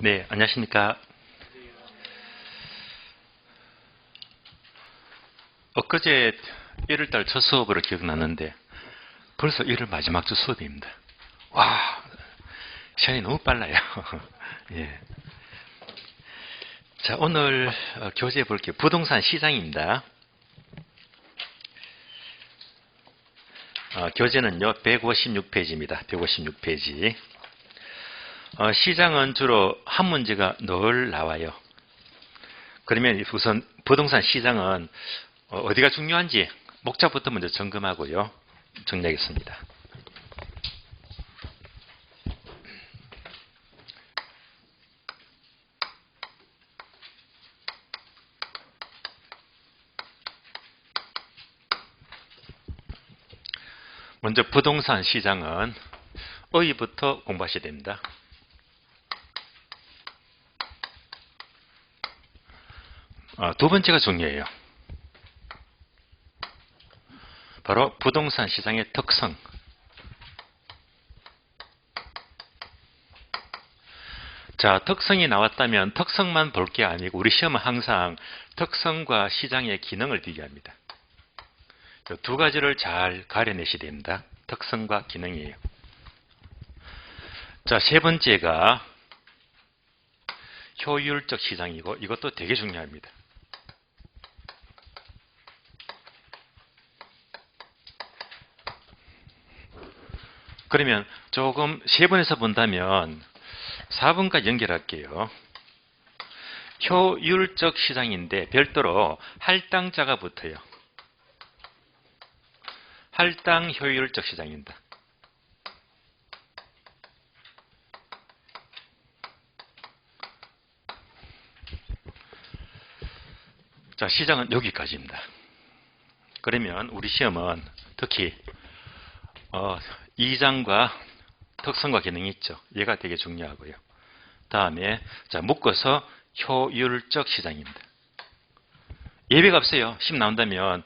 네, 안녕하십니까. 엊그제 1월달 첫 수업으로 기억나는데 벌써 1월 마지막 주 수업입니다. 와, 시간이 너무 빨라요. 예. 자, 오늘 교재해 볼게요. 부동산 시장입니다. 교재는요, 156페이지입니다. 156페이지. 시장은 주로 한 문제가 늘 나와요. 그러면 우선 부동산 시장은 어디가 중요한지 목차부터 먼저 점검하고요. 정리하겠습니다. 먼저 부동산 시장은 어휘부터 공부하셔야 됩니다. 두 번째가 중요해요. 바로 부동산 시장의 특성. 자, 특성이 나왔다면 특성만 볼 게 아니고 우리 시험은 항상 특성과 시장의 기능을 비교합니다. 두 가지를 잘 가려내셔야 됩니다. 특성과 기능이에요. 자, 세 번째가 효율적 시장이고 이것도 되게 중요합니다. 그러면 조금 세 번에서 본다면 4번까지 연결할게요. 효율적 시장인데 별도로 할당자가 붙어요. 할당 효율적 시장입니다. 자, 시장은 여기까지입니다. 그러면 우리 시험은 특히 2장과 특성과 기능이 있죠. 얘가 되게 중요하고요. 다음에 자, 묶어서 효율적 시장입니다. 예배가 없어요. 10 나온다면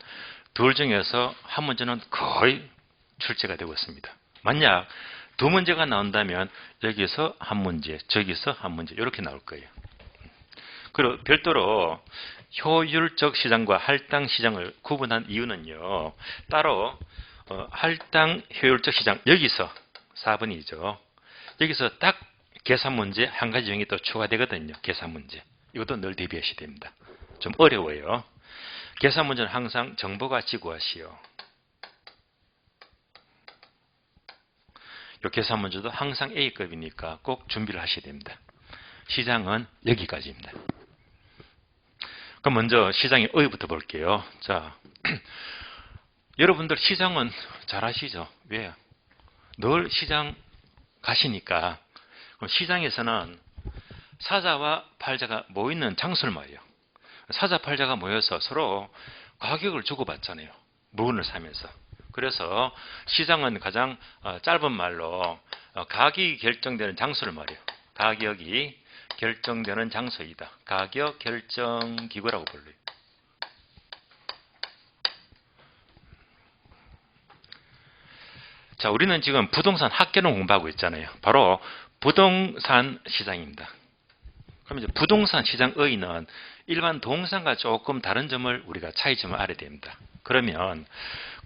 둘 중에서 한 문제는 거의 출제가 되고 있습니다. 만약 두 문제가 나온다면 여기서 한 문제, 저기서 한 문제 이렇게 나올 거예요. 그리고 별도로 효율적 시장과 할당 시장을 구분한 이유는요. 따로 할당 효율적 시장 여기서 4번이죠. 여기서 딱 계산 문제 한 가지 정이 또 추가되거든요. 계산 문제. 이것도 늘 대비하셔야 됩니다. 좀 어려워요. 계산 문제는 항상 정보가 지구하시오. 이 계산 문제도 항상 A급이니까 꼭 준비를 하셔야 됩니다. 시장은 여기까지입니다. 그럼 먼저 시장의 어휘부터 볼게요. 자, 여러분들 시장은 잘 아시죠? 왜요? 늘 시장 가시니까. 그럼 시장에서는 사자와 팔자가 모이는 장소를 말이에요. 사자, 팔자가 모여서 서로 가격을 주고받잖아요. 물건을 사면서. 그래서 시장은 가장 짧은 말로 가격이 결정되는 장소를 말이에요. 가격이 결정되는 장소이다. 가격 결정 기구라고 불러요. 자, 우리는 지금 부동산 학계론 공부하고 있잖아요. 바로 부동산 시장입니다. 그럼 이제 부동산 시장 어휘는 일반 동산과 조금 다른 점을 우리가 차이점을 알아야 됩니다. 그러면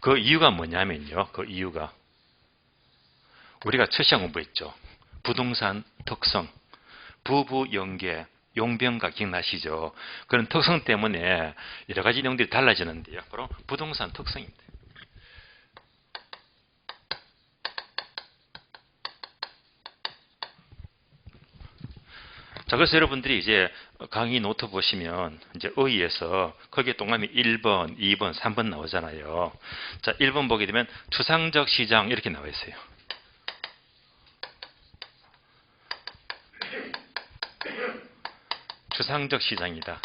그 이유가 뭐냐면요. 그 이유가 우리가 첫 시간 공부했죠. 부동산 특성, 부부 연계, 용병가 기억나시죠? 그런 특성 때문에 여러 가지 내용들이 달라지는데요. 바로 부동산 특성입니다. 자, 그래서 여러분들이 이제 강의 노트 보시면 이제 어휘에서 거기에 동그라미 1번, 2번, 3번 나오잖아요. 자, 1번 보게 되면 추상적 시장 이렇게 나와 있어요. 추상적 시장이다.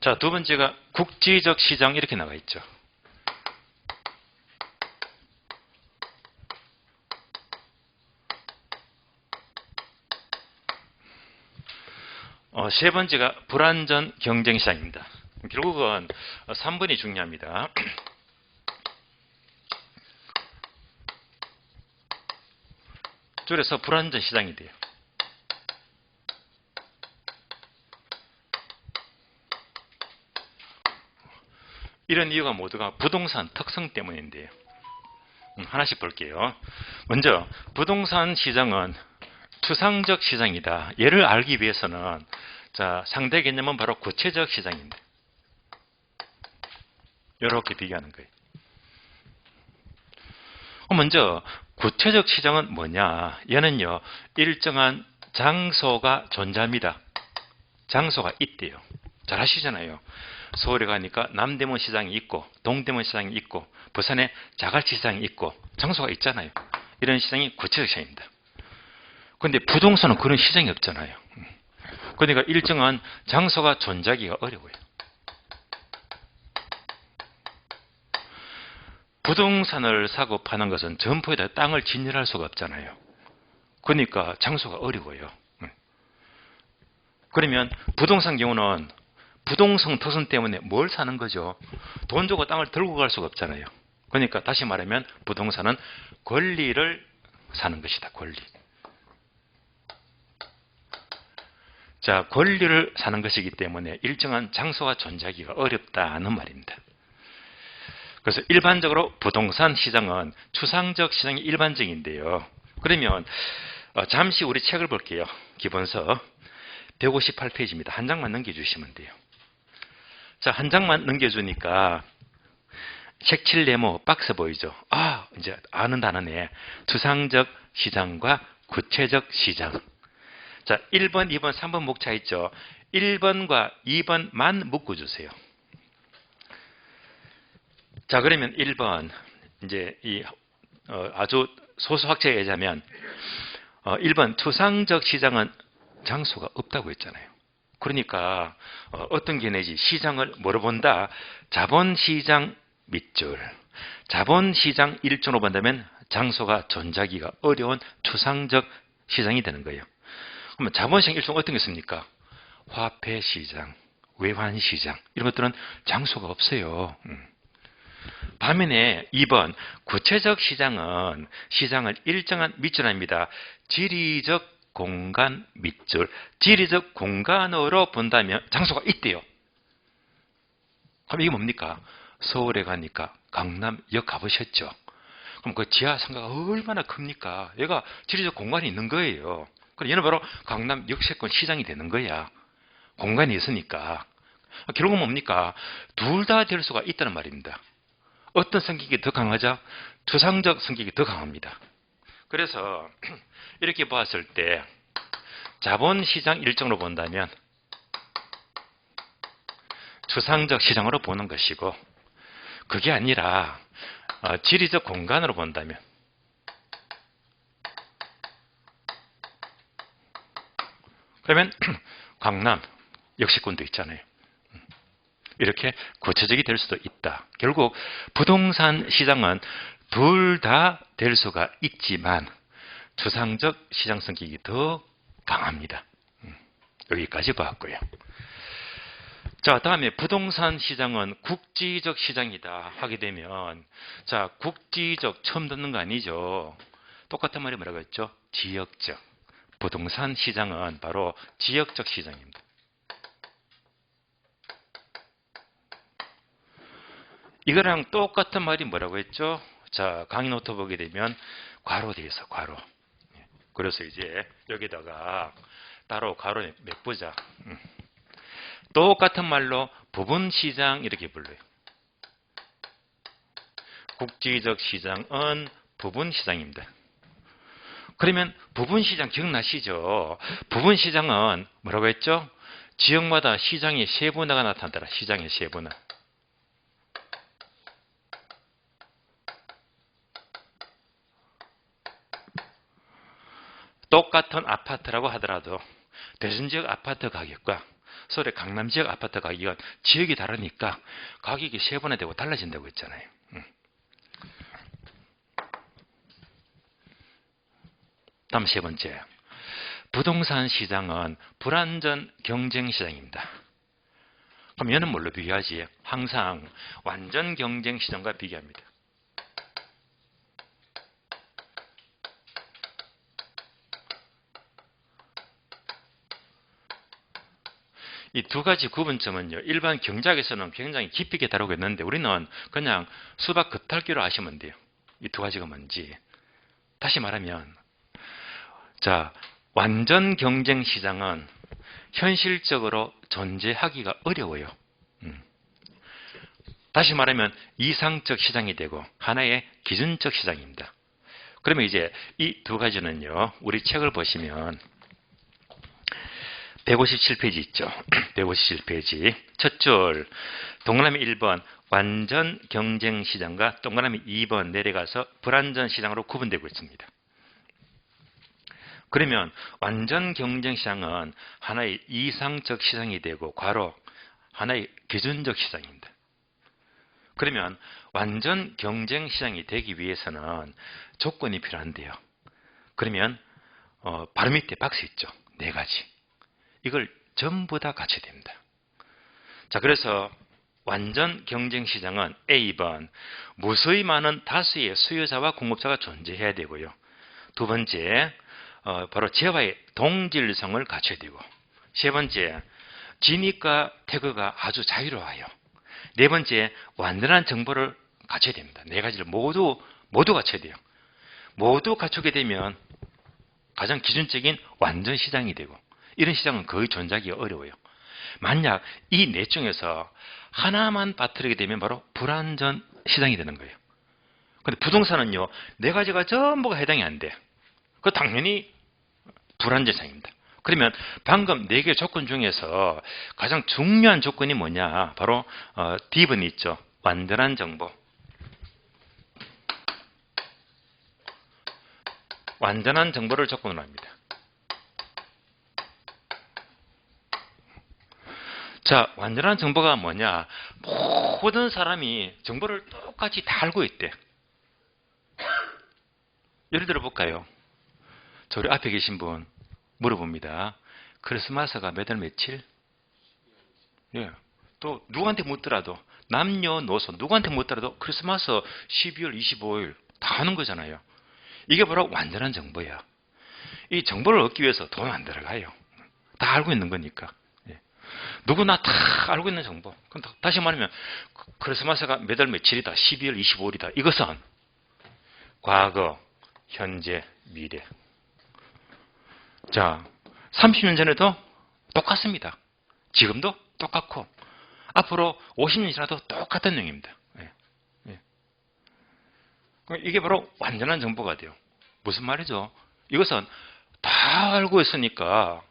자, 두 번째가 국지적 시장 이렇게 나와 있죠. 세 번째가 불완전 경쟁 시장입니다. 결국은 3번이 중요합니다. 줄여서 불완전 시장이 돼요. 이런 이유가 모두가 부동산 특성 때문인데요. 하나씩 볼게요. 먼저 부동산 시장은 추상적 시장이다. 얘를 알기 위해서는 자, 상대 개념은 바로 구체적 시장입니다. 이렇게 비교하는 거예요. 먼저 구체적 시장은 뭐냐? 얘는요, 일정한 장소가 존재합니다. 장소가 있대요. 잘 아시잖아요. 서울에 가니까 남대문 시장이 있고 동대문 시장이 있고 부산에 자갈치 시장이 있고 장소가 있잖아요. 이런 시장이 구체적 시장입니다. 그런데 부동산은 그런 시장이 없잖아요. 그러니까 일정한 장소가 존재하기가 어려워요. 부동산을 사고 파는 것은 점포에다 땅을 진열할 수가 없잖아요. 그러니까 장소가 어려워요. 그러면 부동산 경우는 부동산 특성 때문에 뭘 사는 거죠? 돈 주고 땅을 들고 갈 수가 없잖아요. 그러니까 다시 말하면 부동산은 권리를 사는 것이다. 권리. 자, 권리를 사는 것이기 때문에 일정한 장소가 존재하기가 어렵다는 말입니다. 그래서 일반적으로 부동산 시장은 추상적 시장이 일반적인데요. 그러면 잠시 우리 책을 볼게요. 기본서 158페이지입니다. 한 장만 넘겨주시면 돼요. 자, 한 장만 넘겨주니까 색칠 네모 박스 보이죠? 아, 이제 아는 단어네. 추상적 시장과 구체적 시장. 자, 1번, 2번, 3번 목차 있죠? 1번과 2번만 묶어주세요. 자, 그러면 1번, 이제 아주 소수 확정에 의하자면 1번 추상적 시장은 장소가 없다고 했잖아요. 그러니까 어떤 개념이지? 시장을 뭐로 본다? 자본시장 밑줄. 자본시장 일종으로 본다면 장소가 존재하기가 어려운 추상적 시장이 되는 거예요. 그러면 자본시장 일종 어떤 게 있습니까? 화폐시장, 외환시장 이런 것들은 장소가 없어요. 반면에 2번 구체적 시장은 시장을 일정한 밑줄합니다. 지리적 공간 밑줄. 지리적 공간으로 본다면 장소가 있대요. 그럼 이게 뭡니까? 서울에 가니까 강남역 가보셨죠? 그럼 그 지하 상가가 얼마나 큽니까? 얘가 지리적 공간이 있는 거예요. 그럼 얘는 바로 강남 역세권 시장이 되는 거야. 공간이 있으니까. 결국은 뭡니까? 둘 다 될 수가 있다는 말입니다. 어떤 성격이 더 강하죠? 추상적 성격이 더 강합니다. 그래서 이렇게 봤을 때 자본시장 일정으로 본다면 추상적 시장으로 보는 것이고 그게 아니라 지리적 공간으로 본다면 그러면 강남 역세권도 있잖아요. 이렇게 구체적이 될 수도 있다. 결국 부동산 시장은 둘 다 될 수가 있지만 추상적 시장 성격이 더 강합니다. 여기까지 봤고요. 자, 다음에 부동산 시장은 국지적 시장이다 하게 되면 자, 국지적 처음 듣는 거 아니죠? 똑같은 말이 뭐라고 했죠? 지역적. 부동산 시장은 바로 지역적 시장입니다. 이거랑 똑같은 말이 뭐라고 했죠? 자, 강의 노트 보게 되면 괄호 되어 있어, 괄호. 그래서 이제 여기다가 따로 괄호 몇 부자. 똑같은 말로 부분시장 이렇게 불러요. 국지적 시장은 부분시장입니다. 그러면 부분시장 기억나시죠? 부분시장은 뭐라고 했죠? 지역마다 시장의 세분화가 나타나더라. 시장의 세분화. 똑같은 아파트라고 하더라도 대전지역 아파트 가격과 서울의 강남지역 아파트 가격은 지역이 다르니까 가격이 세분화되고 달라진다고 했잖아요. 다음 세 번째. 부동산 시장은 불완전 경쟁 시장입니다. 그럼 얘는 뭘로 비교하지? 항상 완전 경쟁 시장과 비교합니다. 이 두 가지 구분점은요, 일반 경제학에서는 굉장히 깊이 있게 다루고 있는데 우리는 그냥 수박 겉핥기로 아시면 돼요. 이 두 가지가 뭔지. 다시 말하면, 자, 완전 경쟁 시장은 현실적으로 존재하기가 어려워요. 다시 말하면 이상적 시장이 되고 하나의 기준적 시장입니다. 그러면 이제 이 두 가지는요, 우리 책을 보시면 157페이지 있죠. 157페이지 첫 줄 동그라미 1번 완전 경쟁 시장과 동그라미 2번 내려가서 불완전 시장으로 구분되고 있습니다. 그러면 완전 경쟁 시장은 하나의 이상적 시장이 되고 괄호 하나의 기준적 시장입니다. 그러면 완전 경쟁 시장이 되기 위해서는 조건이 필요한데요. 그러면 바로 밑에 박스 있죠. 네 가지. 이걸 전부 다 갖춰야 됩니다. 자, 그래서 완전 경쟁 시장은 A번 무수히 많은 다수의 수요자와 공급자가 존재해야 되고요. 두 번째 바로 재화의 동질성을 갖춰야 되고, 세 번째 진입과 태그가 아주 자유로워요. 네 번째 완전한 정보를 갖춰야 됩니다. 네 가지를 모두 갖춰야 돼요. 모두 갖추게 되면 가장 기준적인 완전 시장이 되고, 이런 시장은 거의 존재하기 어려워요. 만약 이 넷 중에서 하나만 빠뜨리게 되면 바로 불완전 시장이 되는 거예요. 근데 부동산은요, 네 가지가 전부가 해당이 안 돼. 그 당연히 불완전 시장입니다. 그러면 방금 네 개의 조건 중에서 가장 중요한 조건이 뭐냐? 바로 D번이 있죠. 완전한 정보. 완전한 정보를 조건으로 합니다. 자, 완전한 정보가 뭐냐? 모든 사람이 정보를 똑같이 다 알고 있대. 예를 들어 볼까요? 저 우리 앞에 계신 분 물어봅니다. 크리스마스가 몇 월 며칠? 예. 또 누구한테 묻더라도 남녀노소 누구한테 묻더라도 크리스마스 12월 25일 다 아는 거잖아요. 이게 바로 완전한 정보야. 이 정보를 얻기 위해서 돈 안 들어가요. 다 알고 있는 거니까. 예. 누구나 다 알고 있는 정보. 그럼 다시 말하면 크리스마스가 몇 월 며칠이다. 12월 25일이다. 이것은 과거, 현재, 미래. 자, 30년 전에도 똑같습니다. 지금도 똑같고 앞으로 50년 지나도 똑같은 내용입니다. 예. 예. 이게 바로 완전한 정보가 돼요. 무슨 말이죠? 이것은 다 알고 있으니까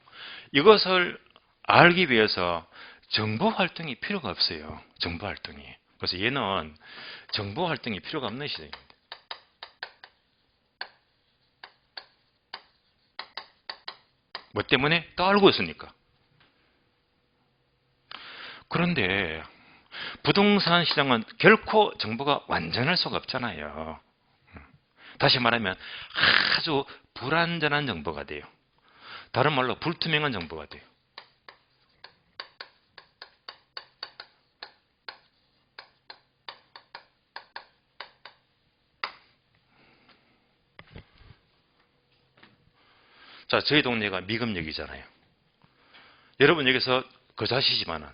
이것을 알기 위해서 정보 활동이 필요가 없어요. 정보 활동이. 그래서 얘는 정보 활동이 필요가 없는 시대입니다. 뭐 때문에? 다 알고 있으니까. 그런데 부동산 시장은 결코 정보가 완전할 수가 없잖아요. 다시 말하면 아주 불완전한 정보가 돼요. 다른 말로 불투명한 정보가 돼요. 자, 저희 동네가 미금역이잖아요. 여러분 여기서 거주하시지만은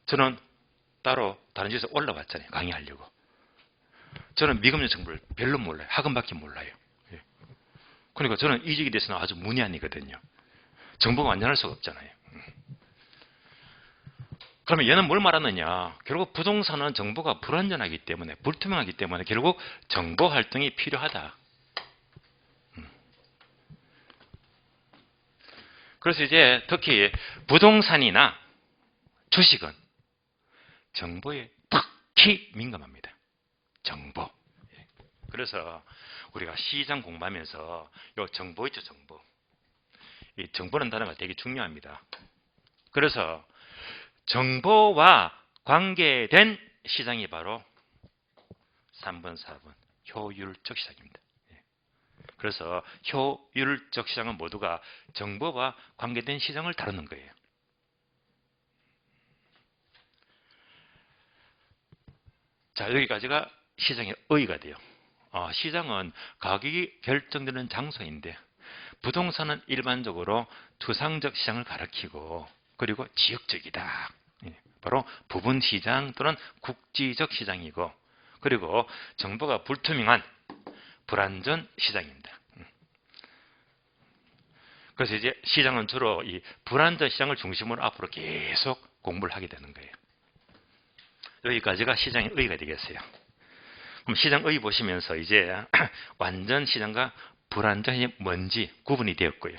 저는 따로 다른 지에서 올라왔잖아요. 강의하려고. 저는 미금역 정보를 별로 몰라요. 학원밖에 몰라요. 예. 그러니까 저는 이직에 대해서는 아주 문외한이거든요. 정보가 완전할 수가 없잖아요. 그러면 얘는 뭘 말하느냐? 결국 부동산은 정보가 불완전하기 때문에, 불투명하기 때문에 결국 정보 활동이 필요하다. 그래서 이제 특히 부동산이나 주식은 정보에 특히 민감합니다. 정보. 그래서 우리가 시장 공부하면서 이 정보 있죠, 정보. 이 정보는 단어가 되게 중요합니다. 그래서 정보와 관계된 시장이 바로 3번, 4번 효율적 시장입니다. 그래서 효율적 시장은 모두가 정보와 관계된 시장을 다루는 거예요. 자, 여기까지가 시장의 의의가 돼요. 시장은 가격이 결정되는 장소인데 부동산은 일반적으로 추상적 시장을 가리키고 그리고 지역적이다. 바로 부분시장 또는 국지적 시장이고, 그리고 정보가 불투명한 불완전 시장입니다. 그래서 이제 시장은 주로 이 불완전 시장을 중심으로 앞으로 계속 공부를 하게 되는 거예요. 여기까지가 시장의 의의가 되겠어요. 그럼 시장의 보시면서 이제 완전 시장과 불완전이 뭔지 구분이 되었고요.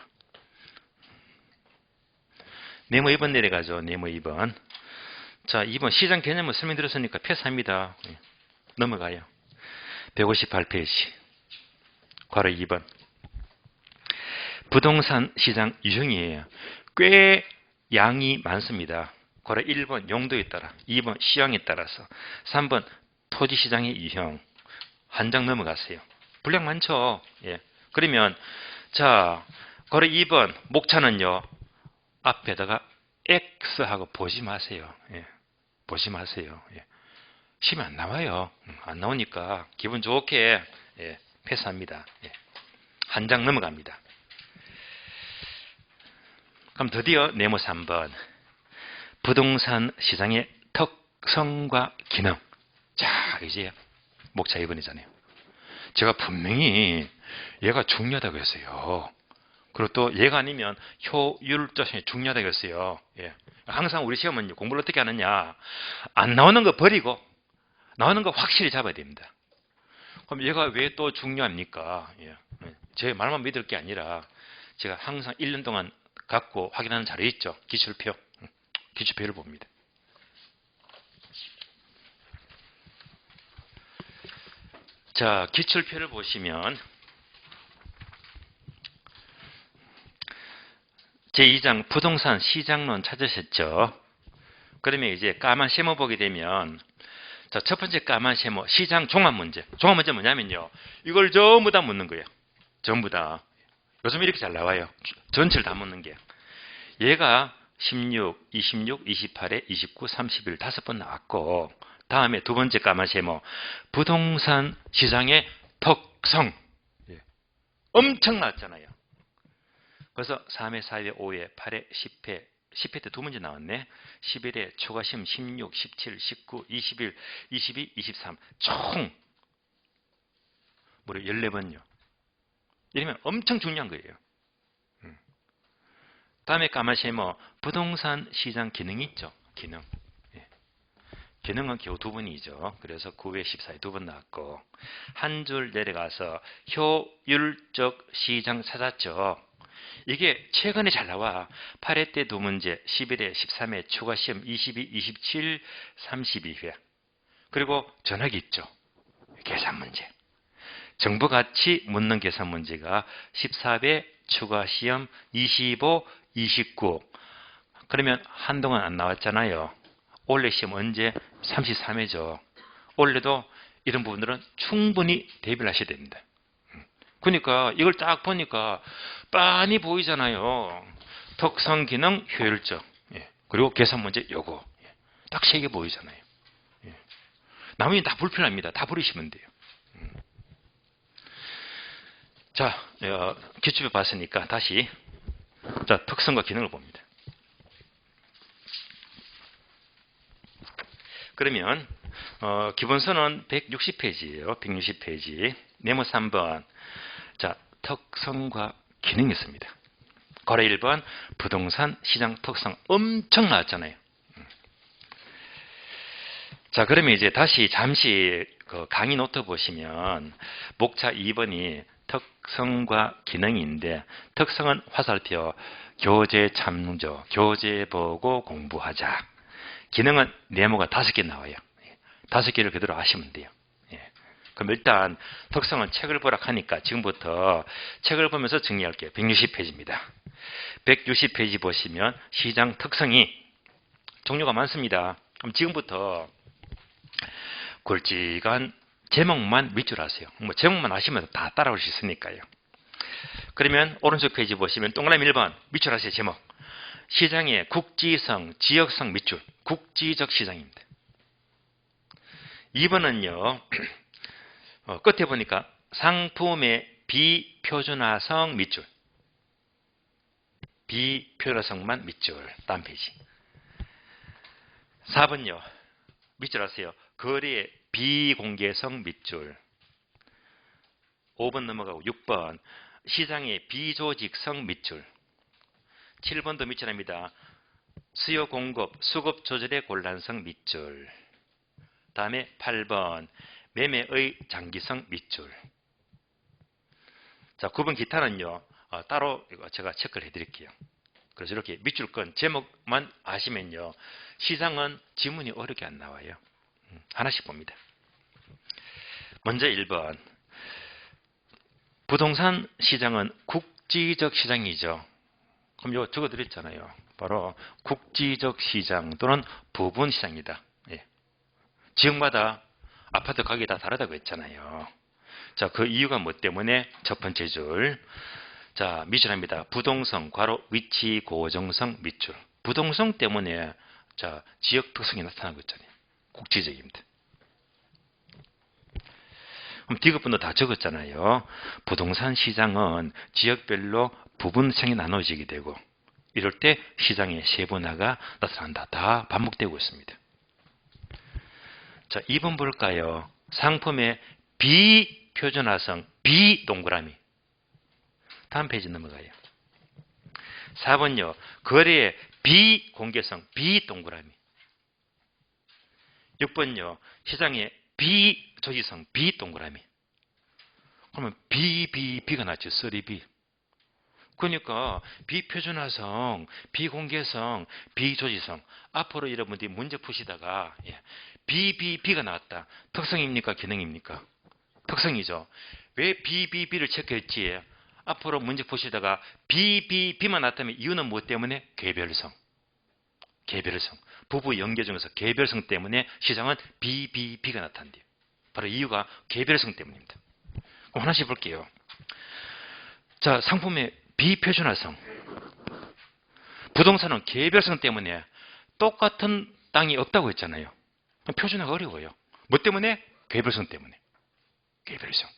네모 2번 내려가죠. 네모 2번. 자, 2번 시장 개념을 설명드렸으니까 패스합니다. 넘어가요. 158페이지. 괄호 2번. 부동산 시장 유형이에요. 꽤 양이 많습니다. 괄호 1번 용도에 따라, 2번 시황에 따라서, 3번 토지시장의 유형. 한 장 넘어가세요. 분량 많죠? 예. 그러면 자, 괄호 2번 목차는요. 앞에다가 X하고 보지 마세요. 예. 보지 마세요. 예. 시험이 안 나와요. 안 나오니까 기분 좋게 예. 패스합니다. 예. 한 장 넘어갑니다. 그럼 드디어 네모 3번. 부동산 시장의 특성과 기능. 자, 이제 목차 2번이잖아요. 제가 분명히 얘가 중요하다고 했어요. 그리고 또 얘가 아니면 효율적 시장이 중요하다고 했어요. 예. 항상 우리 시험은 공부를 어떻게 하느냐. 안 나오는 거 버리고 나오는 거 확실히 잡아야 됩니다. 그럼 얘가 왜 또 중요합니까? 예. 제 말만 믿을 게 아니라 제가 항상 1년 동안 갖고 확인하는 자료 있죠. 기출표. 기출표를 봅니다. 자, 기출표를 보시면 제2장 부동산 시장론 찾으셨죠? 그러면 이제 까만 세모 보게 되면 자, 첫 번째 까만 세모 시장 종합 문제. 종합 문제 뭐냐면요. 이걸 전부 다 묻는 거예요. 전부 다. 요즘 이렇게 잘 나와요. 전체를 다 묻는 게. 얘가 16, 26, 28에 29, 31 5번 나왔고 다음에 두 번째 까만 세모 부동산 시장의 특성. 엄청 나왔잖아요. 그래서 3회, 4회, 5회, 8회, 10회, 10회 때 두 문제 나왔네. 11회, 초과시험 16, 17, 19, 21, 22, 23. 총 무려 14번요. 이러면 엄청 중요한 거예요. 다음에 까마시모 부동산 시장 기능이 있죠. 기능. 기능은 겨우 두 번이죠. 그래서 9회, 14회 두 번 나왔고 한 줄 내려가서 효율적 시장 찾았죠. 이게 최근에 잘 나와. 8회 때 두 문제, 11회, 13회, 추가시험 22, 27, 32회. 그리고 전학이 있죠. 계산 문제. 정보같이 묻는 계산 문제가 14회, 추가시험 25, 29. 그러면 한동안 안 나왔잖아요. 올해 시험 언제? 33회죠. 올해도 이런 부분들은 충분히 대비를 하셔야 됩니다. 그러니까 이걸 딱 보니까 빤히 보이잖아요. 특성, 기능, 효율적. 그리고 계산 문제 요거. 딱 세 개 보이잖아요. 나머지는 다 불필요합니다. 다 버리시면 돼요. 자, 기출표 봤으니까 다시 자, 특성과 기능을 봅니다. 그러면 기본서는 160페이지예요. 160페이지. 네모 3번. 자, 특성과 기능이 있습니다. 괄호 1번 부동산 시장 특성 엄청 나왔잖아요. 자, 그러면 이제 다시 잠시 그 강의 노트 보시면 목차 2번이 특성과 기능인데 특성은 화살표 교재 참조, 교재 보고 공부하자. 기능은 네모가 5개 나와요. 5개를 그대로 아시면 돼요. 그럼 일단 특성은 책을 보라 하니까 지금부터 책을 보면서 정리할게요. 160페이지입니다. 160페이지 보시면 시장 특성이 종류가 많습니다. 그럼 지금부터 굵직한 제목만 밑줄 하세요. 뭐 제목만 아시면 다 따라올 수 있으니까요. 그러면 오른쪽 페이지 보시면 동그라미 1번 밑줄 하세요. 제목. 시장의 국지성, 지역성 밑줄. 국지적 시장입니다. 2번은요. 끝에 보니까 상품의 비표준화성 밑줄. 비표현성만 밑줄. 다음 페이지. 4번요. 밑줄 하세요. 거래의 비공개성 밑줄. 5번 넘어가고 6번 시장의 비조직성 밑줄. 7번도 밑줄합니다. 수요 공급, 수급 조절의 곤란성 밑줄. 다음에 8번 매매의 장기성 밑줄. 자, 9번 기타는요. 따로 제가 체크를 해드릴게요. 그래서 이렇게 밑줄건 제목만 아시면요. 시장은 지문이 어렵게 안 나와요. 하나씩 봅니다. 먼저 1번. 부동산 시장은 국지적 시장이죠. 그럼 이거 적어드렸잖아요. 바로 국지적 시장 또는 부분 시장이다. 예. 지역마다 아파트 가격이 다 다르다고 했잖아요. 자, 그 이유가 뭐 때문에? 첫 번째 줄. 자, 밑줄합니다. 부동성, 괄호 위치 고정성 밑줄. 부동성 때문에 자, 지역 특성이 나타나고 있잖아요. 국지적입니다. 그럼 D급분도 다 적었잖아요. 부동산 시장은 지역별로 부분 시장이 나눠지게 되고 이럴 때 시장의 세분화가 나타난다. 다 반복되고 있습니다. 자, 2번 볼까요? 상품의 비표준화성, 비동그라미. 다음 페이지 넘어가요. 4번요. 거래의 비공개성, 비동그라미. 6번요. 시장의 비조직성, 비동그라미. 그러면 비가 나죠. 3B. 그러니까 비표준화성, 비공개성, 비조직성. 앞으로 여러분들이 문제 푸시다가 비가 나왔다. 특성입니까? 기능입니까? 특성이죠. 왜 비를 체크했지? 앞으로 문제 푸시다가 비만 나타나면 이유는 무엇 때문에? 개별성. 부부 연계 중에서 개별성 때문에 시장은 비가 나타난대요. 바로 이유가 개별성 때문입니다. 그럼 하나씩 볼게요. 자, 상품의 비표준화성. 부동산은 개별성 때문에 똑같은 땅이 없다고 했잖아요. 표준화가 어려워요. 뭐 때문에? 개별성 때문에. 개별성.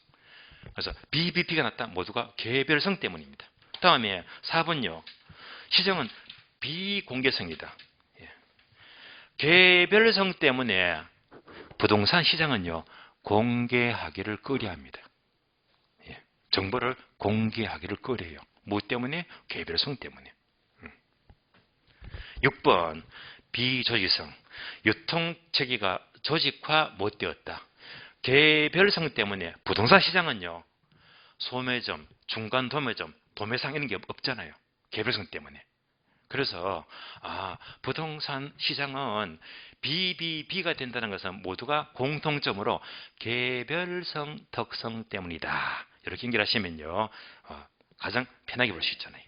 그래서 비가 났다. 모두가 개별성 때문입니다. 다음에 4번요. 시장은 비공개성이다. 개별성 때문에 부동산 시장은요. 공개하기를 꺼려합니다. 정보를 공개하기를 꺼려해요. 뭐 때문에? 개별성 때문에. 6번 비조직성. 유통체계가 조직화 못되었다. 개별성 때문에 부동산 시장은요. 소매점, 중간 도매점, 도매상 이런 게 없잖아요. 개별성 때문에. 그래서 부동산 시장은 비가 된다는 것은 모두가 공통점으로 개별성 특성 때문이다. 이렇게 연결하시면요. 가장 편하게 볼 수 있잖아요.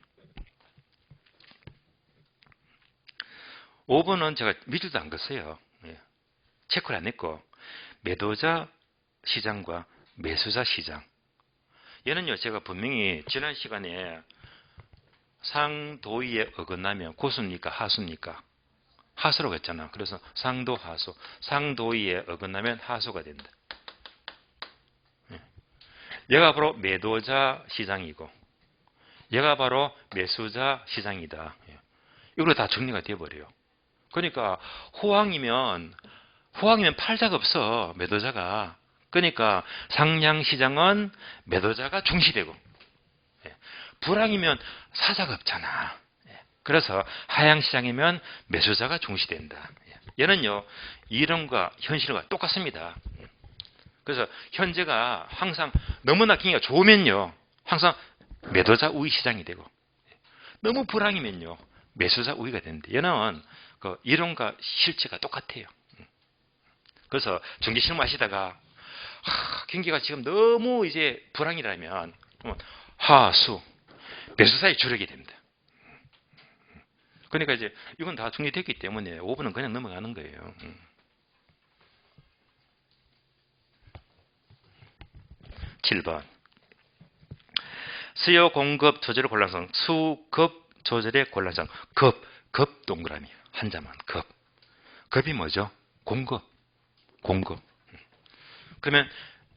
5번은 제가 밑줄도 안 긋어요. 체크를 안 했고 매도자 시장과 매수자 시장. 얘는요. 제가 분명히 지난 시간에 상도의에 어긋나면 고수입니까? 하수입니까? 하수라고 했잖아. 그래서 상도, 하수. 상도의에 어긋나면 하수가 된다. 얘가 바로 매도자 시장이고 얘가 바로 매수자 시장이다. 이걸로 다 정리가 되어버려요. 그러니까 호황이면 팔자가 없어. 매도자가. 그러니까 상향시장은 매도자가 중시되고 불황이면 사자가 없잖아. 그래서 하향시장이면 매수자가 중시된다. 얘는요. 이론과 현실과 똑같습니다. 그래서 현재가 항상 너무나 경기가 좋으면요. 항상 매도자 우위 시장이 되고 너무 불황이면요. 매수자 우위가 되는데 얘는 그 이론과 실체가 똑같아요. 그래서 정기실무 하시다가 경기가 지금 너무 이제 불황이라면 하수 매수사의 주력이 됩니다. 그러니까 이제 이건 다 정리됐기 때문에 5번은 그냥 넘어가는 거예요. 7번 수요 공급 조절의 곤란성, 수급 조절의 곤란성. 급 동그라미 한자만 급. 급이 뭐죠? 공급. 그러면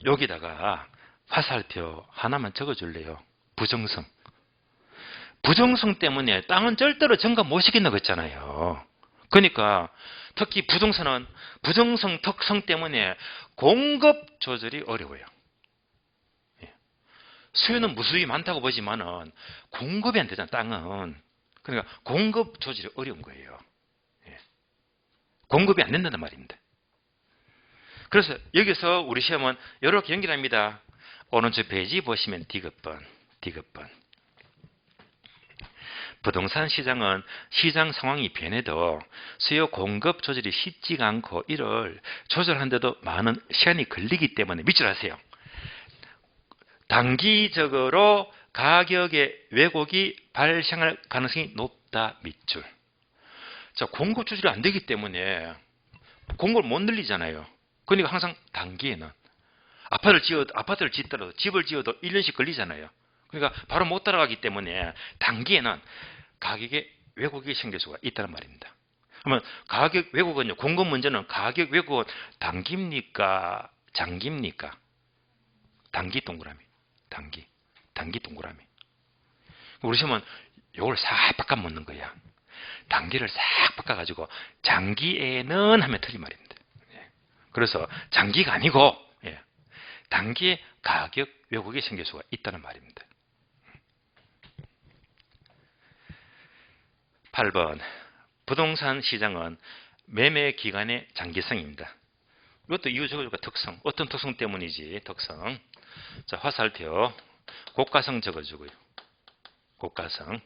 여기다가 화살표 하나만 적어줄래요? 부정성. 부정성 때문에 땅은 절대로 증가 못 시킨다고 했잖아요. 그러니까 특히 부동산은 부정성 특성 때문에 공급 조절이 어려워요. 수요는 무수히 많다고 보지만은 공급이 안 되잖아, 땅은. 그러니까 공급 조절이 어려운 거예요. 공급이 안 된다는 말입니다. 그래서 여기서 우리 시험은 이렇게 연결합니다. 오른쪽 페이지 보시면 디귿번. 부동산 시장은 시장 상황이 변해도 수요 공급 조절이 쉽지가 않고 이를 조절하는데도 많은 시간이 걸리기 때문에 밑줄 하세요. 단기적으로 가격의 왜곡이 발생할 가능성이 높다 밑줄. 자, 공급 조절이 안 되기 때문에 공급을 못 늘리잖아요. 그러니까 항상 단기에는 아파트를 짓더라도 집을 지어도 1년씩 걸리잖아요. 그러니까 바로 못 따라가기 때문에 단기에는 가격의 왜곡이 생길 수가 있다는 말입니다. 그러면 가격 왜곡은요, 공급 문제는 가격 왜곡은 단기입니까? 장기입니까? 단기 동그라미. 단기 동그라미. 우리 시험은 이걸 싹 바꿔 묻는 거야. 단기를 싹 바꿔가지고 장기에는 하면 틀린 말입니다. 그래서 장기가 아니고 단기에 가격 왜곡이 생길 수가 있다는 말입니다. 8번 부동산 시장은 매매 기간의 장기성입니다. 이것도 이유 적어줄까? 특성. 어떤 특성 때문이지? 특성. 자, 화살표 고가성 적어주고요. 고가성.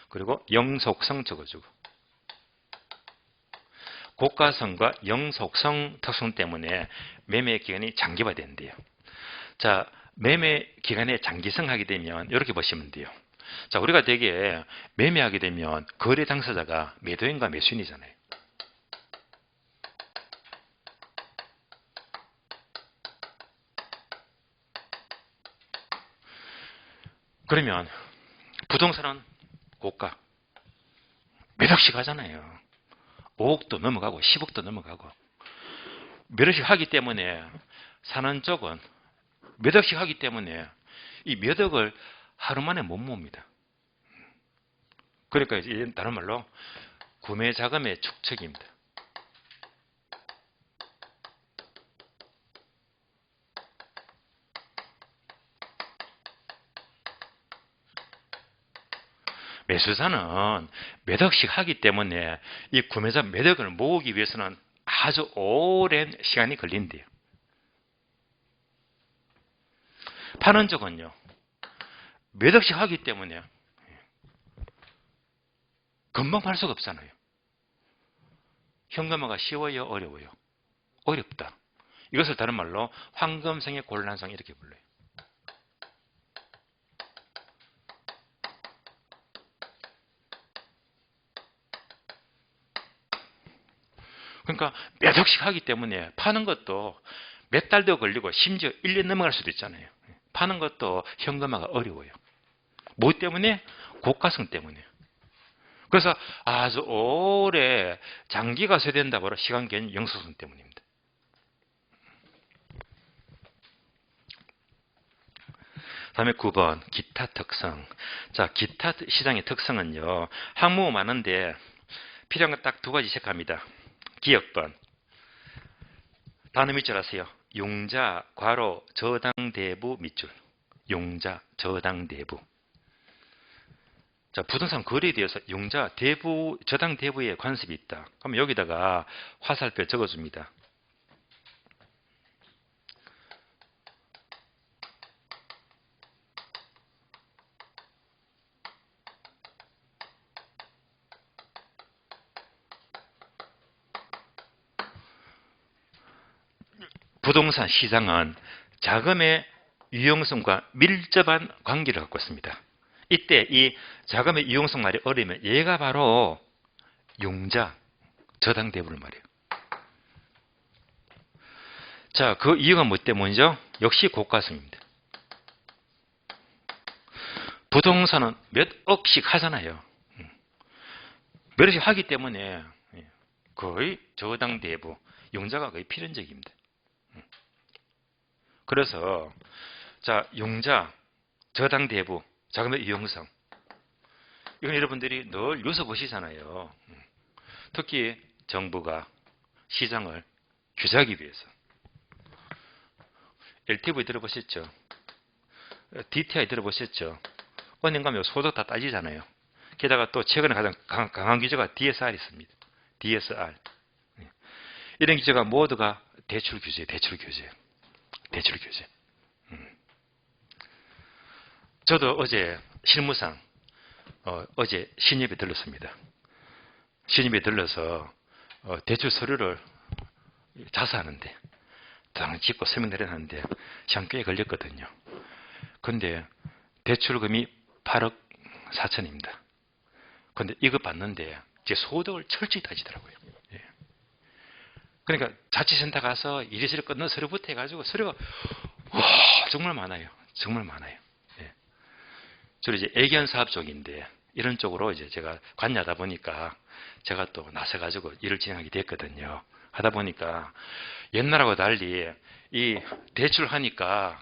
그리고 영속성 적어주고. 고가성과 영속성 특성 때문에 매매 기간이 장기화된대요. 자, 매매 기간에 장기성 하게 되면 이렇게 보시면 돼요. 자, 우리가 되게 매매하게 되면 거래 당사자가 매도인과 매수인이잖아요. 그러면 부동산은 고가 몇 억씩 하잖아요. 5억도 넘어가고 10억도 넘어가고 몇 억씩 하기 때문에 사는 쪽은 몇 억씩 하기 때문에 이 몇 억을 하루 만에 못 모읍니다. 그러니까 이제 다른 말로 구매 자금의 축적입니다. 매수자는 몇 억씩 하기 때문에 이 구매자 몇 억을 모으기 위해서는 아주 오랜 시간이 걸린대요. 파는 쪽은요, 몇 억씩 하기 때문에 금방 팔 수가 없잖아요. 현금화가 쉬워요, 어려워요? 어렵다. 이것을 다른 말로 황금성의 곤란성 이렇게 불러요. 그러니까 몇 억씩 하기 때문에 파는 것도 몇 달도 걸리고 심지어 1년 넘어갈 수도 있잖아요. 파는 것도 현금화가 어려워요. 뭐 때문에? 고가성 때문에. 그래서 아주 오래 장기가 소요된다고 하면 시간 개념 영속성 때문입니다. 다음에 9번 기타 특성. 자, 기타 시장의 특성은요, 항목 많은데 필요한 건 딱 두 가지 체크합니다. 기억번. 단어 밑줄 하세요. 용자, 괄호, 저당, 대부, 밑줄. 용자, 저당, 대부. 자, 부동산 거래에 대해서 용자, 대부, 저당, 대부에 관습이 있다. 그럼 여기다가 화살표 적어줍니다. 부동산 시장은 자금의 유용성과 밀접한 관계를 갖고 있습니다. 이때 이 자금의 유용성 말이 어려우면 얘가 바로 용자, 저당 대부를 말이에요. 자, 그 이유가 뭐 때문이죠? 역시 고가성입니다. 부동산은 몇 억씩 하잖아요. 몇 억씩 하기 때문에 거의 저당 대부, 용자가 거의 필연적입니다. 그래서 자, 용자, 저당 대부, 자금의 유용성. 이건 여러분들이 늘 뉴스 보시잖아요. 특히 정부가 시장을 규제하기 위해서. LTV 들어보셨죠? DTI 들어보셨죠? 은행 가면 소득 다 따지잖아요. 게다가 또 최근에 가장 강한 규제가 DSR이 있습니다. DSR. 이런 규제가 모두가 대출 규제. 저도 어제 실무상 어제 신입에 들렀습니다. 신입에 들러서 대출 서류를 자사하는데 당 짓고 설명 내려놨는데 시간 꽤 걸렸거든요. 근데 대출금이 8억 4천입니다. 근데 이거 받는데 제 소득을 철저히 따지더라고요. 예. 그러니까 자치센터 가서 이리저리 끊는 서류부터 해가지고 서류가 정말 많아요. 정말 많아요. 예. 주로 이제 애견 사업 쪽인데 이런 쪽으로 이제 제가 관여하다 보니까 제가 또 나서가지고 일을 진행하게 됐거든요. 하다 보니까 옛날하고 달리 이 대출하니까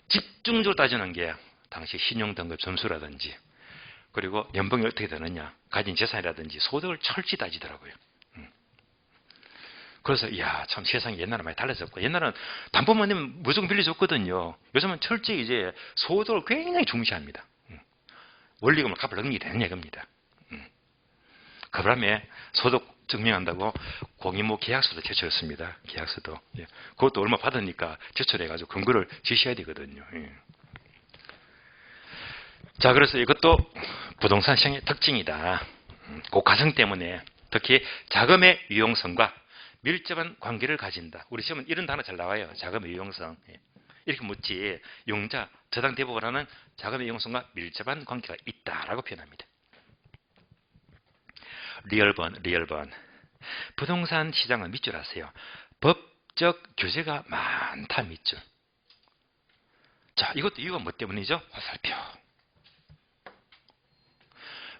집중적으로 따지는 게 당시 신용등급 점수라든지 그리고 연봉이 어떻게 되느냐, 가진 재산이라든지 소득을 철저히 따지더라고요. 그래서 이야 참 세상이 옛날에 많이 달라졌고 옛날은 담보만 내면 무조건 빌려줬거든요. 요즘은 철저히 이제 소득을 굉장히 중시합니다. 원리금을 갚을 능력이 되느냐 이겁니다. 그 바람에 소득 증명한다고 공인모 계약서도 제출했습니다. 계약서도. 예. 그것도 얼마 받으니까 제출해가지고 근거를 제시해야 되거든요. 예. 자, 그래서 이것도 부동산 시장의 특징이다. 그 과정 때문에 특히 자금의 유용성과 밀접한 관계를 가진다. 우리 시험은 이런 단어 잘 나와요. 자금의 유용성. 예. 이렇게 묻지 용자, 저당 대부분하는 자금의 유용성과 밀접한 관계가 있다라고 표현합니다. 리얼번. 부동산 시장은 밑줄 아세요? 법적 규제가 많다 밑줄. 자, 이것도 이유가 뭐 때문이죠? 화살표.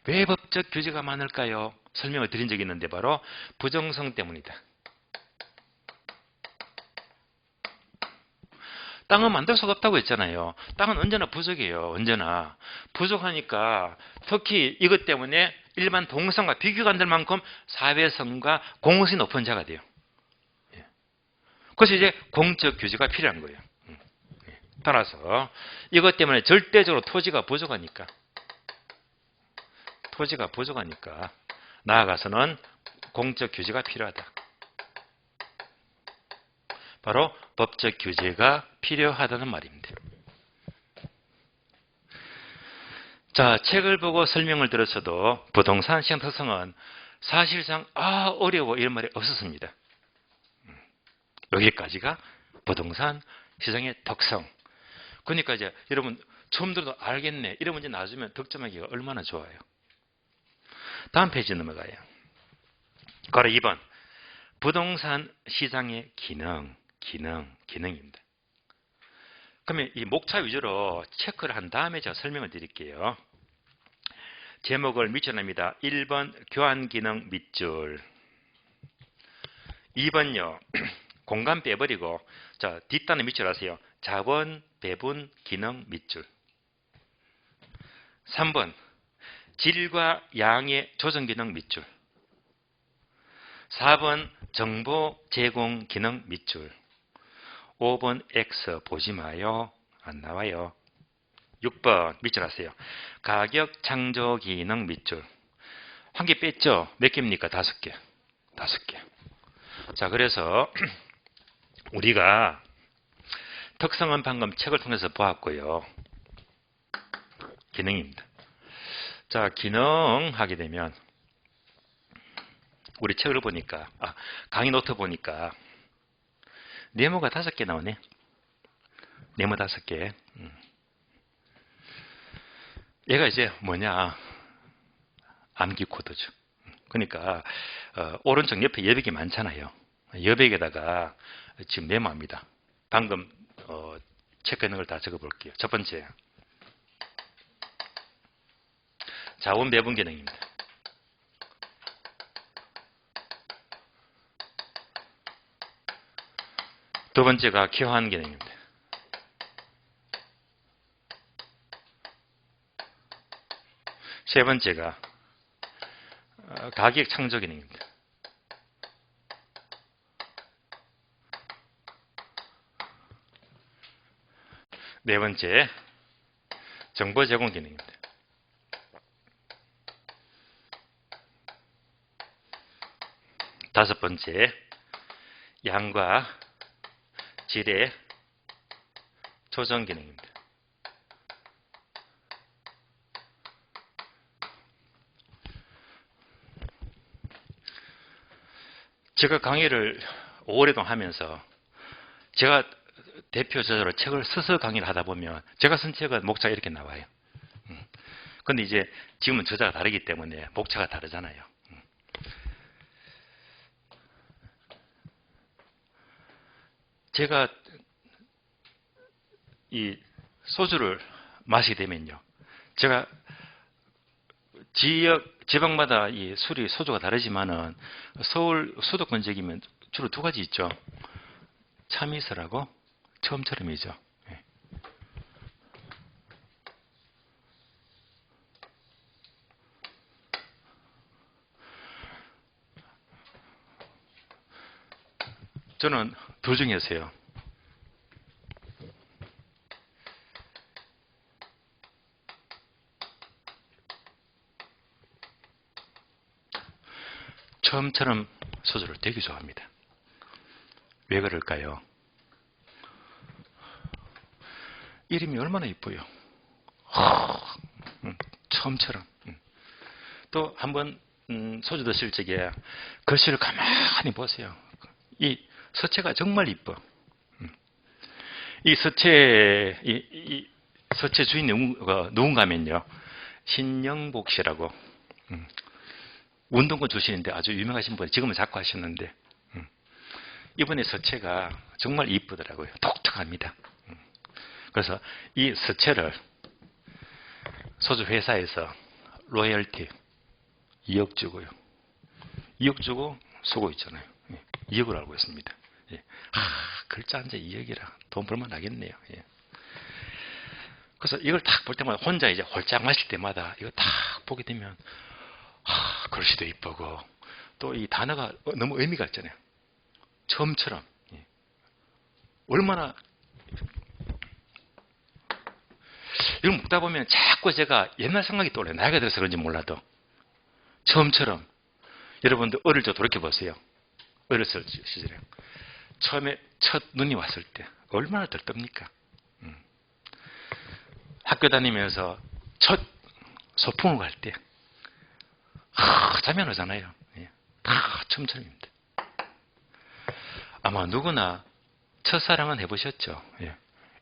왜 법적 규제가 많을까요? 설명을 드린 적이 있는데 바로 부정성 때문이다. 땅은 만들 수가 없다고 했잖아요. 땅은 언제나 부족해요. 언제나. 부족하니까 특히 이것 때문에 일반 동성과 비교가 안 될 만큼 사회성과 공익성이 높은 자가 돼요. 그래서 이제 공적 규제가 필요한 거예요. 따라서 이것 때문에 절대적으로 토지가 부족하니까 나아가서는 공적 규제가 필요하다. 바로 법적 규제가 필요하다는 말입니다. 자, 책을 보고 설명을 들었어도 부동산 시장 특성은 사실상 어려워 이런 말이 없었습니다. 여기까지가 부동산 시장의 특성. 그러니까 이제 여러분 처음 들어도 알겠네 이런 문제 나와주면 득점하기가 얼마나 좋아요. 다음 페이지 넘어가요. 바로 2번 부동산 시장의 기능입니다. 그러면 이 목차 위주로 체크를 한 다음에 제가 설명을 드릴게요. 제목을 밑줄합니다. 1번 교환기능 밑줄, 2번요 공간 빼버리고 자 뒷단에 밑줄 하세요. 자본 배분 기능 밑줄, 3번 질과 양의 조정 기능 밑줄, 4번 정보 제공 기능 밑줄, 5번 X 보지 마요. 안 나와요. 6번 밑줄 하세요. 가격 창조 기능 밑줄. 한 개 뺐죠? 몇 개입니까? 5개. 5개. 자, 그래서 우리가 특성은 방금 책을 통해서 보았고요. 기능입니다. 자, 기능 하게 되면 우리 책을 보니까 강의 노트 보니까 네모가 5개 나오네. 네모 5개. 얘가 이제 뭐냐 암기 코드죠. 그러니까 오른쪽 옆에 여백이 많잖아요. 여백에다가 지금 메모합니다. 방금 체크하는 걸 다 적어볼게요. 첫 번째 자원 배분 기능입니다. 두 번째가 교환 기능입니다. 세 번째가 가격 창조 기능입니다. 네 번째, 정보 제공 기능입니다. 다섯 번째, 양과 질의 조정 기능입니다. 제가 강의를 오래동안 하면서 제가 대표 저자로 책을 써서 강의를 하다 보면 제가 쓴 책은 목차가 이렇게 나와요. 근데 이제 지금은 저자가 다르기 때문에 목차가 다르잖아요. 제가 이 소주를 마시게 되면요. 제가 지방마다 이 술이 소주가 다르지만은 서울 수도권 지역이면 주로 두 가지 있죠. 참이슬하고 처음처럼이죠. 예. 저는 둘 중에서요. 처음처럼 소주를 되게 좋아합니다. 왜 그럴까요? 이름이 얼마나 이뻐요. 처음처럼. 또 한번 소주 드실 적에 글씨를 가만히 보세요. 이 서체가 정말 이뻐. 이 서체 주인이 누군가면요. 신영복 씨라고 운동권 출신인데 아주 유명하신 분, 지금은 자꾸 하셨는데 이분의 서체가 정말 이쁘더라고요. 독특합니다. 그래서 이 서체를 소주 회사에서 로열티 2억 주고요. 2억 주고 쓰고 있잖아요. 2억을 알고 있습니다. 글자 한 자 2억이라 돈 벌만 나겠네요. 그래서 이걸 딱 볼 때마다 혼자 이제 홀짝 마실 때마다 이거 딱 보게 되면 글씨도 이쁘고 또 이 단어가 너무 의미가 있잖아요. 처음처럼. 얼마나 이걸 먹다 보면 자꾸 제가 옛날 생각이 떠올라요. 나이가 들어서 그런지 몰라도. 처음처럼. 여러분들 어릴 때 돌이켜보세요. 어렸을 시절에. 처음에 첫 눈이 왔을 때 얼마나 들뜹니까? 학교 다니면서 첫 소풍을 갈 때 잠이 안 오잖아요. 다 처음처럼입니다. 아마 누구나 첫사랑은 해보셨죠.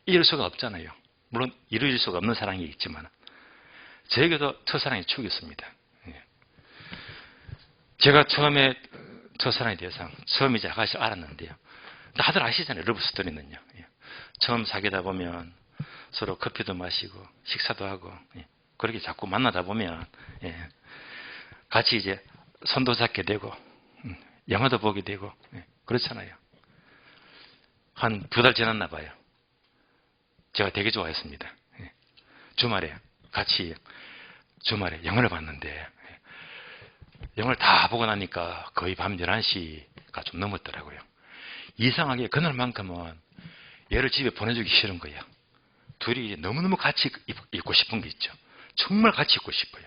이룰 수가 없잖아요. 물론 이루어질 수가 없는 사랑이 있지만 저에게도 첫사랑이 축이었습니다. 제가 처음에 첫사랑에 대해서 처음 이제 아가씨 알았는데요. 다들 아시잖아요. 러브스토리는요. 처음 사귀다 보면 서로 커피도 마시고 식사도 하고 그렇게 자꾸 만나다 보면 같이 이제 손도 잡게 되고 영화도 보게 되고 그렇잖아요. 한 2달 지났나 봐요. 제가 되게 좋아했습니다. 주말에 같이 주말에 영화를 봤는데 영화를 다 보고 나니까 거의 밤 11시가 좀 넘었더라고요. 이상하게 그날만큼은 얘를 집에 보내주기 싫은 거예요. 둘이 너무너무 같이 있고 싶은 게 있죠. 정말 같이 있고 싶어요.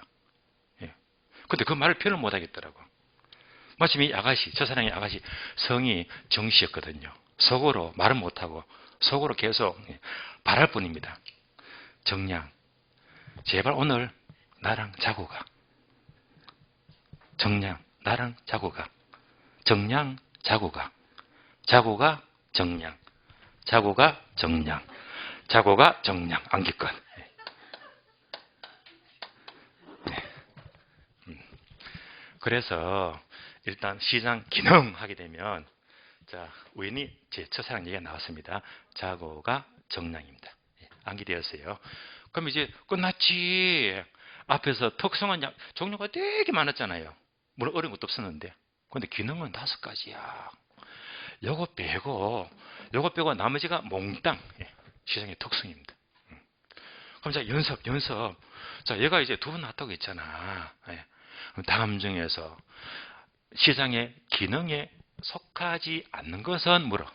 근데 그 말을 표현을 못 하겠더라고. 마침 이 아가씨, 첫사랑의 아가씨 성이 정씨였거든요. 속으로 말은 못하고 속으로 계속 바랄 뿐입니다. 정량, 제발 오늘 나랑 자고 가. 정량, 나랑 자고 가. 정량, 자고 가. 자고 가, 정량. 자고 가, 정량. 자고 가, 정량. 암기권. 그래서 일단 시장 기능 하게 되면 자, 우연히 제 첫사랑 얘기가 나왔습니다. 자고가 정량입니다. 암기되었어요. 그럼 이제 끝났지. 앞에서 특성한 종류가 되게 많았잖아요. 물론 어려운 것도 없었는데. 근데 기능은 5가지야. 요거 빼고 나머지가 몽땅 시장의 특성입니다. 그럼 자, 연습. 자, 얘가 이제 두 번 나왔다고 했잖아. 예. 그럼 다음 중에서 시장의 기능에 속하지 않는 것은 물어.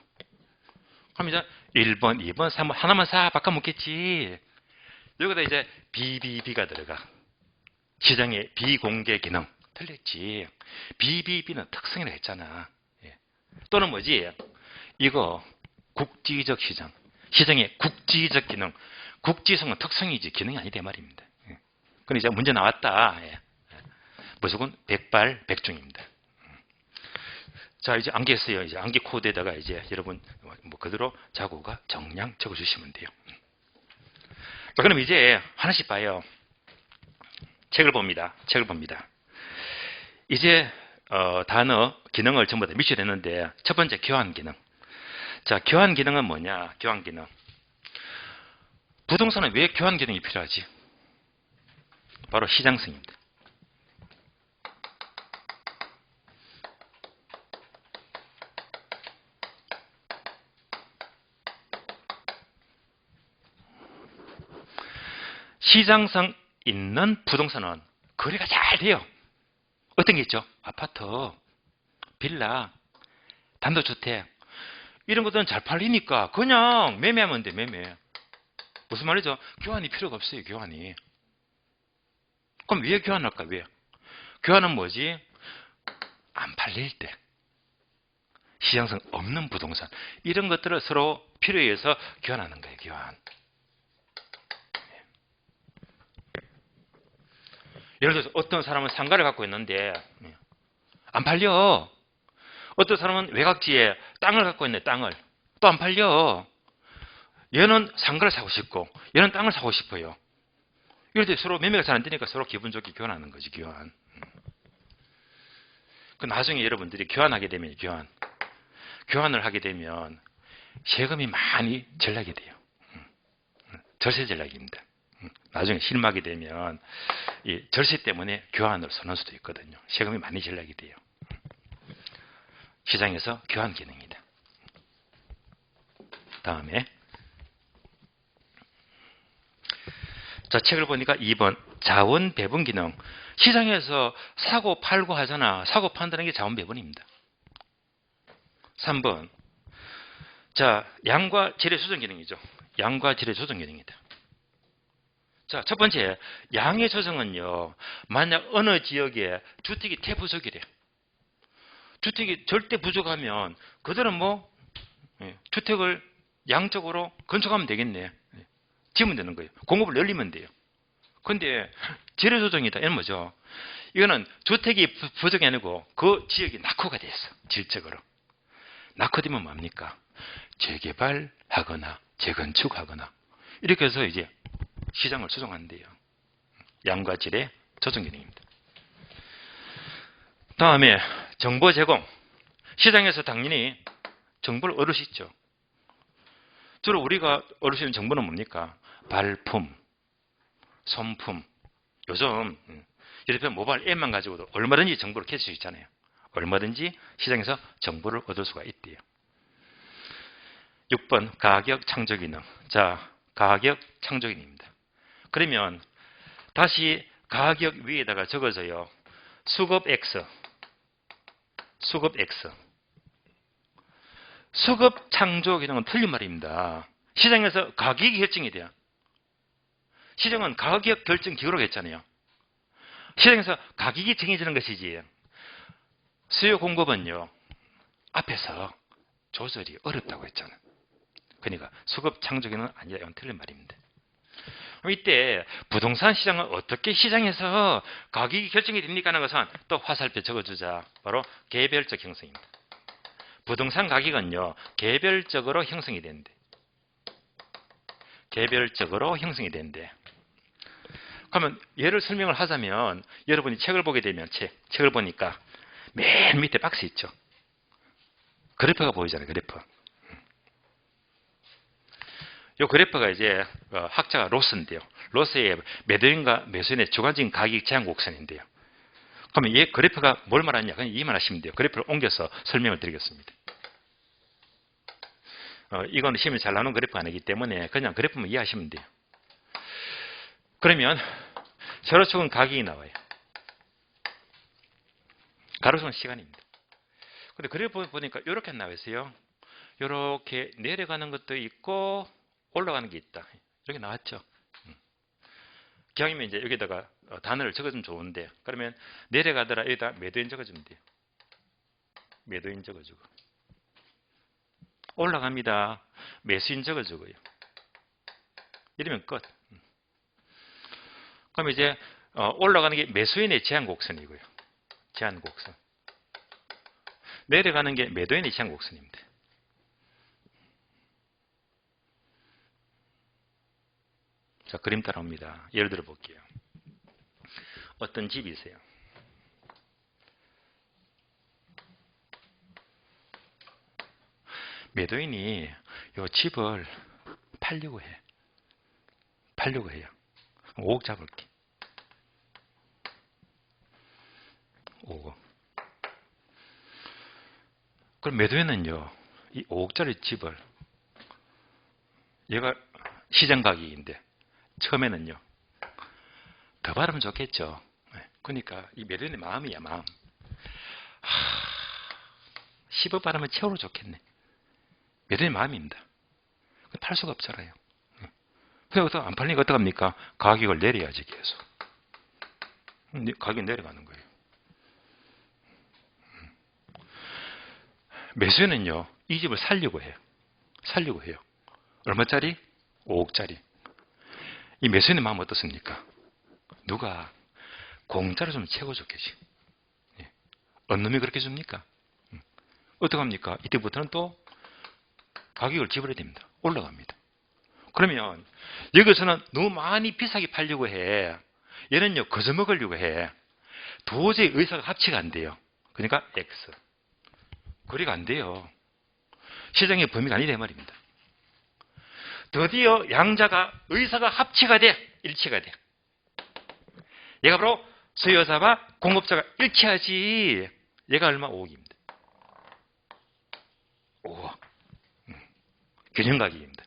그럼 이제 1번, 2번, 3번 하나만 싹 바꿔먹겠지. 여기다 이제 BBB가 들어가. 시장의 비공개 기능. 틀렸지. BBB는 특성이라 했잖아. 예. 또는 뭐지? 이거 국지적 시장. 시장의 국지적 기능. 국지성은 특성이지 기능이 아니다 말입니다. 예. 그럼 이제 문제 나왔다. 예. 무조건 백발백중입니다. 자, 이제 암기했어요. 이제 암기 코드에다가 이제 여러분 뭐 그대로 자고가 정량 적어주시면 돼요. 자, 그럼 이제 하나씩 봐요. 책을 봅니다. 이제 단어 기능을 전부 다 미쳐냈는데 첫 번째 교환 기능. 자, 교환 기능은 뭐냐? 교환 기능. 부동산은 왜 교환 기능이 필요하지? 바로 시장성입니다. 시장성 있는 부동산은 거래가 잘 돼요. 어떤 게 있죠? 아파트, 빌라, 단독주택 이런 것들은 잘 팔리니까 그냥 매매하면 돼. 매매. 무슨 말이죠? 교환이 필요가 없어요. 교환이. 그럼 왜 교환할까? 왜? 교환은 뭐지? 안 팔릴 때. 시장성 없는 부동산 이런 것들을 서로 필요에 의해서 교환하는 거예요. 교환. 예를 들어서 어떤 사람은 상가를 갖고 있는데 안 팔려. 어떤 사람은 외곽지에 땅을 갖고 있는데 땅을 또 안 팔려. 얘는 상가를 사고 싶고 얘는 땅을 사고 싶어요. 이럴 때 서로 매매가 잘 안 되니까 서로 기분 좋게 교환하는 거지. 교환. 그 나중에 여러분들이 교환하게 되면 교환을 하게 되면 세금이 많이 전락이 돼요. 절세 전락입니다. 나중에 실망하게 되면 이 절세 때문에 교환을 선호할 수도 있거든요. 세금이 많이 전락이 돼요. 시장에서 교환 기능이다. 다음에 자, 책을 보니까 2번 자원 배분 기능. 시장에서 사고 팔고 하잖아. 사고 판다는 게 자원 배분입니다. 3번 자, 양과 질의 조정 기능이죠. 양과 질의 조정 기능이다. 자, 첫 번째, 양의 조정은요, 만약 어느 지역에 주택이 대부족이래. 주택이 절대 부족하면, 그들은 주택을 양적으로 건축하면 되겠네. 지으면 되는 거예요. 공급을 늘리면 돼요. 근데, 재료 조정이다. 이건 뭐죠? 이거는 주택이 부족이 아니고, 그 지역이 낙후가 됐어. 질적으로. 낙후되면 뭡니까? 재개발하거나, 재건축하거나, 이렇게 해서 이제, 시장을 조정한대요. 양과 질의 조정 기능입니다. 다음에 정보 제공. 시장에서 당연히 정보를 얻을 수 있죠. 주로 우리가 얻을 수 있는 정보는 뭡니까? 발품, 손품. 요즘 이렇게 모바일 앱만 가지고도 얼마든지 정보를 캐칠 수 있잖아요. 얼마든지 시장에서 정보를 얻을 수가 있대요. 6번 가격 창조 기능. 자, 가격 창조 기능입니다. 그러면 다시 가격 위에다가 적어줘요. 수급 X. 수급 창조 기능은 틀린 말입니다. 시장에서 가격이 결정이 돼요. 시장은 가격 결정 기구라고 했잖아요. 시장에서 가격이 정해지는 것이지 수요 공급은요 앞에서 조절이 어렵다고 했잖아요. 그러니까 수급 창조 기능은 아니라 이건 틀린 말입니다. 이때 부동산 시장은 어떻게 시장에서 가격이 결정이 됩니까 하는 것은 또 화살표 적어주자. 바로 개별적 형성입니다. 부동산 가격은요 개별적으로 형성이 된대. 개별적으로 형성이 된대. 그러면 예를 설명을 하자면 여러분이 책을 보게 되면 책을 보니까 맨 밑에 박스 있죠. 그래프가 보이잖아요. 그래프. 이 그래프가 이제 학자가 로스인데요. 로스의 매도인과 매수인의 주관적인 가격 제한 곡선인데요. 그러면 이 그래프가 뭘 말하냐? 그냥 이만 하시면 돼요. 그래프를 옮겨서 설명을 드리겠습니다. 이건 시험이 잘 나오는 그래프가 아니기 때문에 그냥 그래프만 이해하시면 돼요. 그러면 세로축은 가격이 나와요. 가로축은 시간입니다. 근데 그래 보니까 이렇게 나와 있어요. 이렇게 내려가는 것도 있고 올라가는 게 있다. 이렇게 나왔죠. 기왕이면 이제 여기다가 단어를 적어주면 좋은데, 그러면 내려가더라 여기다 매도인 적어주면 돼요. 매도인 적어주고, 올라갑니다. 매수인 적어주고요. 이러면 끝. 그럼 이제 올라가는 게 매수인의 제한곡선이고요. 제한곡선. 내려가는 게 매도인의 제한곡선입니다. 자, 그림 따라옵니다. 예를 들어 볼게요. 어떤 집이 있어요. 매도인이 이 집을 팔려고 해. 팔려고 해요. 5억 잡을게. 5억. 그럼 매도인은요, 이 5억짜리 집을, 얘가 시장 가격인데, 처음에는요, 더 받으면 좋겠죠. 그러니까 이 매도인의 마음이야, 마음. 10억 받으면 최고로 좋겠네. 매도인의 마음입니다. 팔 수가 없잖아요. 그래서 안 팔리니까 어떡합니까? 가격을 내려야지, 계속. 가격이 내려가는 거예요. 매수인은요, 이 집을 살려고 해요. 살려고 해요. 얼마짜리? 5억짜리. 이 매수인의 마음 어떻습니까? 누가 공짜로 좀 채워 줬겠지. 어느 놈이 그렇게 줍니까? 어떡합니까? 이때부터는 또 가격을 지불해야 됩니다. 올라갑니다. 그러면 여기서는 너무 많이 비싸게 팔려고 해. 얘는요, 거저먹으려고 해. 도저히 의사가 합치가 안 돼요. 그러니까 X. 거리가 안 돼요. 시장의 범위가 아니란 말입니다. 드디어 양자가 의사가 합치가 돼. 일치가 돼. 얘가 바로 수요자와 공급자가 일치하지. 얘가 얼마? 5억입니다. 5억. 균형 가격입니다.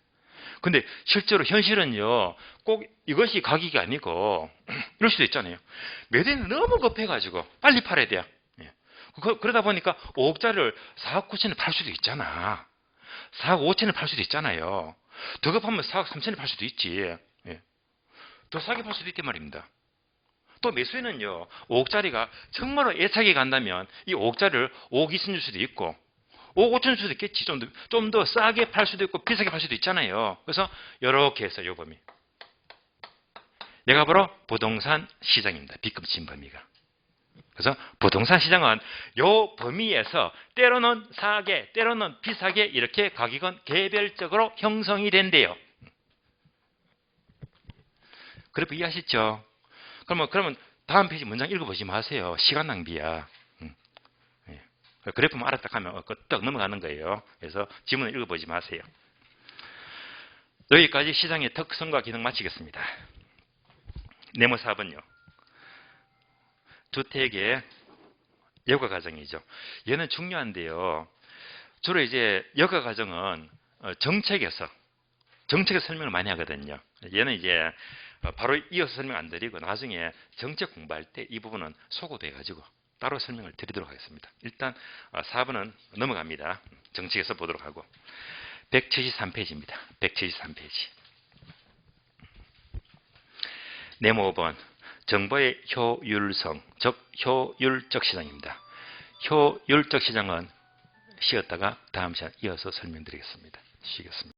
근데 실제로 현실은요, 꼭 이것이 가격이 아니고 이럴 수도 있잖아요. 매도인은 너무 급해가지고 빨리 팔아야 돼요. 그러다 보니까 5억짜리를 4억 9천에 팔 수도 있잖아. 4억 5천에 팔 수도 있잖아요. 더 급하면 4억 3천에 팔 수도 있지. 더 싸게 팔 수도 있단 말입니다. 또 매수인은요, 5억짜리가 정말로 애착이 간다면 이 5억짜리를 5억 2천 줄 수도 있고 5억 5천 줄 수도 있겠지. 좀 더 싸게 팔 수도 있고 비싸게 팔 수도 있잖아요. 그래서 이렇게 해서 요 범위. 얘가 바로 부동산 시장입니다. B급 범위가. 그래서 부동산 시장은 요 범위에서 때로는 싸게, 때로는 비싸게 이렇게 가격은 개별적으로 형성이 된대요. 그래프 이해하시죠? 그러면 다음 페이지 문장 읽어보지 마세요. 시간 낭비야. 그래프만 알았다 하면 떡 넘어가는 거예요. 그래서 지문을 읽어보지 마세요. 여기까지 시장의 특성과 기능 마치겠습니다. 네모 4번요. 주택의 여가 과정이죠. 얘는 중요한데요. 주로 이제 여가 과정은 정책에서 설명을 많이 하거든요. 얘는 이제 바로 이어서 설명 안 드리고 나중에 정책 공부할 때 이 부분은 소거돼 가지고 따로 설명을 드리도록 하겠습니다. 일단 4번은 넘어갑니다. 정책에서 보도록 하고 173페이지입니다. 173페이지. 네모 5번. 정보의 효율성, 즉 효율적 시장입니다. 효율적 시장은 쉬었다가 다음 시간 이어서 설명드리겠습니다. 쉬겠습니다.